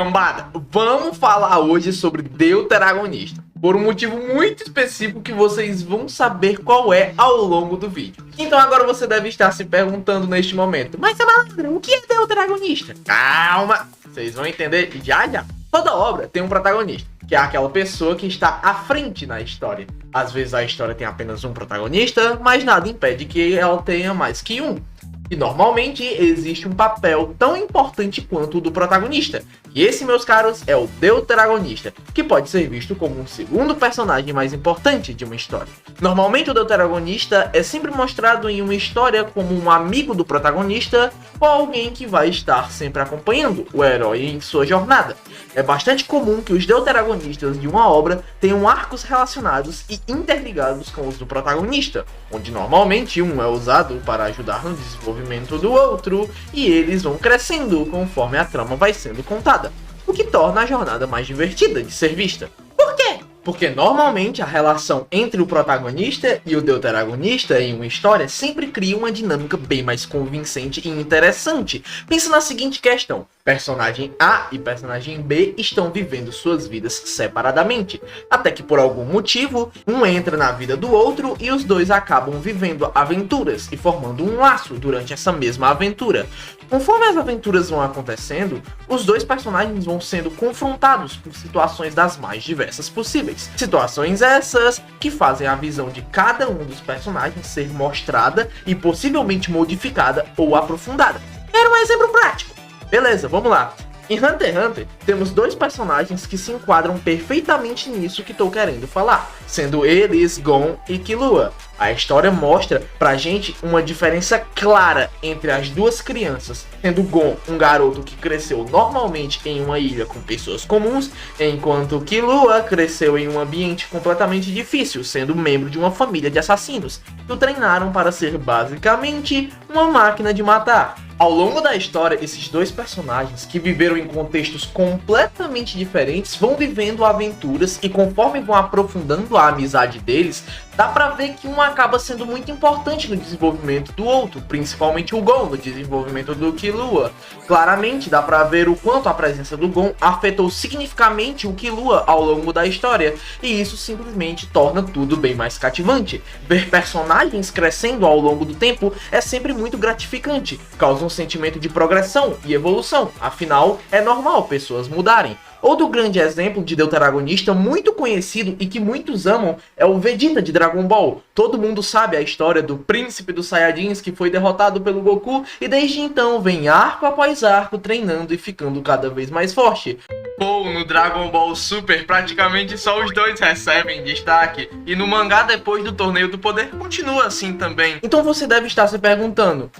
cambada, vamos falar hoje sobre deuteragonista, por um motivo muito específico que vocês vão saber qual é ao longo do vídeo. Então agora você deve estar se perguntando neste momento: mas Malandro, o que é deuteragonista? Calma, vocês vão entender já já. Toda obra tem um protagonista, que é aquela pessoa que está à frente na história. Às vezes a história tem apenas um protagonista, mas nada impede que ela tenha mais que um. E normalmente existe um papel tão importante quanto o do protagonista. E esse, meus caros, é o deuteragonista, que pode ser visto como um segundo personagem mais importante de uma história. Normalmente o deuteragonista é sempre mostrado em uma história como um amigo do protagonista ou alguém que vai estar sempre acompanhando o herói em sua jornada. É bastante comum que os deuteragonistas de uma obra tenham arcos relacionados e interligados com os do protagonista, onde normalmente um é usado para ajudar no desenvolvimento do outro e eles vão crescendo conforme a trama vai sendo contada, o que torna a jornada mais divertida de ser vista. Por quê? Porque normalmente a relação entre o protagonista e o deuteragonista em uma história sempre cria uma dinâmica bem mais convincente e interessante. Pensa na seguinte questão: personagem A e personagem B estão vivendo suas vidas separadamente, até que por algum motivo um entra na vida do outro e os dois acabam vivendo aventuras e formando um laço durante essa mesma aventura. Conforme as aventuras vão acontecendo, os dois personagens vão sendo confrontados por situações das mais diversas possíveis. Situações essas que fazem a visão de cada um dos personagens ser mostrada e possivelmente modificada ou aprofundada. Era um exemplo prático. Beleza, vamos lá. Em Hunter x Hunter, temos dois personagens que se enquadram perfeitamente nisso que estou querendo falar, sendo eles Gon e Killua. A história mostra pra gente uma diferença clara entre as duas crianças, sendo Gon um garoto que cresceu normalmente em uma ilha com pessoas comuns, enquanto Killua cresceu em um ambiente completamente difícil, sendo membro de uma família de assassinos, que o treinaram para ser basicamente uma máquina de matar. Ao longo da história, esses dois personagens, que viveram em contextos completamente diferentes, vão vivendo aventuras e conforme vão aprofundando a amizade deles, dá pra ver que um acaba sendo muito importante no desenvolvimento do outro, principalmente o Gon no desenvolvimento do Killua. Claramente dá pra ver o quanto a presença do Gon afetou significativamente o Killua ao longo da história, e isso simplesmente torna tudo bem mais cativante. Ver personagens crescendo ao longo do tempo é sempre muito gratificante, causa um sentimento de progressão e evolução, afinal é normal pessoas mudarem. Outro grande exemplo de deuteragonista muito conhecido e que muitos amam é o Vegeta de Dragon Ball. Todo mundo sabe a história do príncipe dos Saiyajins que foi derrotado pelo Goku e desde então vem arco após arco treinando e ficando cada vez mais forte. Pô, no Dragon Ball Super praticamente só os dois recebem destaque e no mangá depois do Torneio do Poder continua assim também. Então você deve estar se perguntando: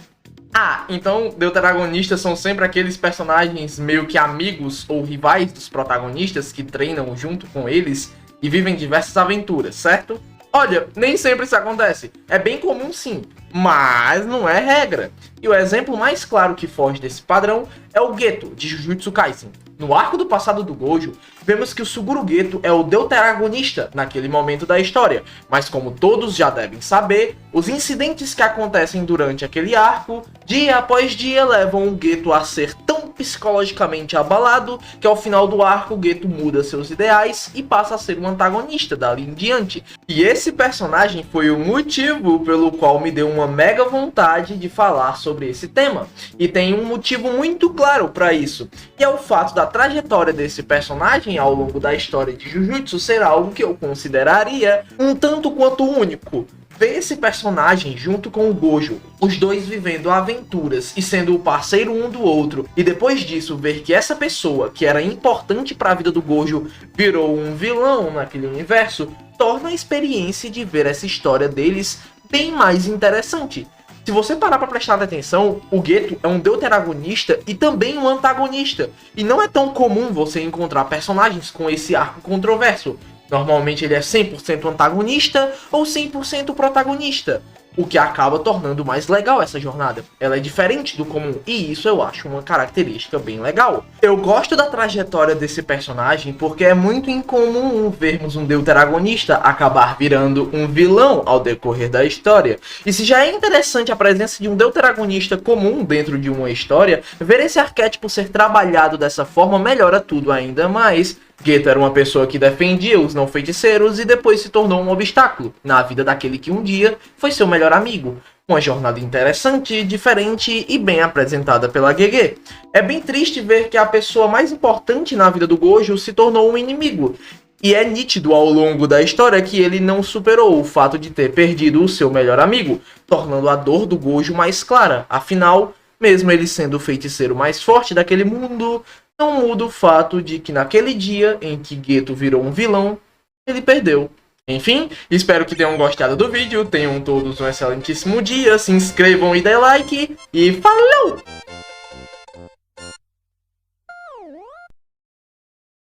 ah, então deuteragonistas são sempre aqueles personagens meio que amigos ou rivais dos protagonistas que treinam junto com eles e vivem diversas aventuras, certo? Olha, nem sempre isso acontece. É bem comum sim, mas não é regra. E o exemplo mais claro que foge desse padrão é o Geto, de Jujutsu Kaisen. No arco do passado do Gojo, vemos que o Suguru Geto é o deuteragonista naquele momento da história, mas como todos já devem saber, os incidentes que acontecem durante aquele arco, dia após dia, levam o Geto a ser tão psicologicamente abalado que ao final do arco o Geto muda seus ideais e passa a ser um antagonista dali em diante. E esse personagem foi o motivo pelo qual me deu uma mega vontade de falar sobre esse tema. E tem um motivo muito claro para isso, e é o fato da trajetória desse personagem ao longo da história de Jujutsu ser algo que eu consideraria um tanto quanto único. Ver esse personagem junto com o Gojo, os dois vivendo aventuras e sendo o parceiro um do outro, e depois disso ver que essa pessoa que era importante para a vida do Gojo virou um vilão naquele universo, torna a experiência de ver essa história deles bem mais interessante. Se você parar para prestar atenção, o Geto é um deuteragonista e também um antagonista, e não é tão comum você encontrar personagens com esse arco controverso. Normalmente ele é 100% antagonista ou 100% protagonista. o que acaba tornando mais legal essa jornada. Ela é diferente do comum, e isso eu acho uma característica bem legal. Eu gosto da trajetória desse personagem porque é muito incomum vermos um deuteragonista acabar virando um vilão ao decorrer da história. E se já é interessante a presença de um deuteragonista comum dentro de uma história, ver esse arquétipo ser trabalhado dessa forma melhora tudo ainda mais. Geto era uma pessoa que defendia os não feiticeiros e depois se tornou um obstáculo na vida daquele que um dia foi seu melhor amigo. Uma jornada interessante, diferente e bem apresentada pela GG. É bem triste ver que a pessoa mais importante na vida do Gojo se tornou um inimigo. E é nítido ao longo da história que ele não superou o fato de ter perdido o seu melhor amigo, tornando a dor do Gojo mais clara. Afinal, mesmo ele sendo o feiticeiro mais forte daquele mundo, não muda o fato de que naquele dia em que Geto virou um vilão, ele perdeu. Enfim, espero que tenham gostado do vídeo, tenham todos um excelentíssimo dia, se inscrevam e dê like, e falou!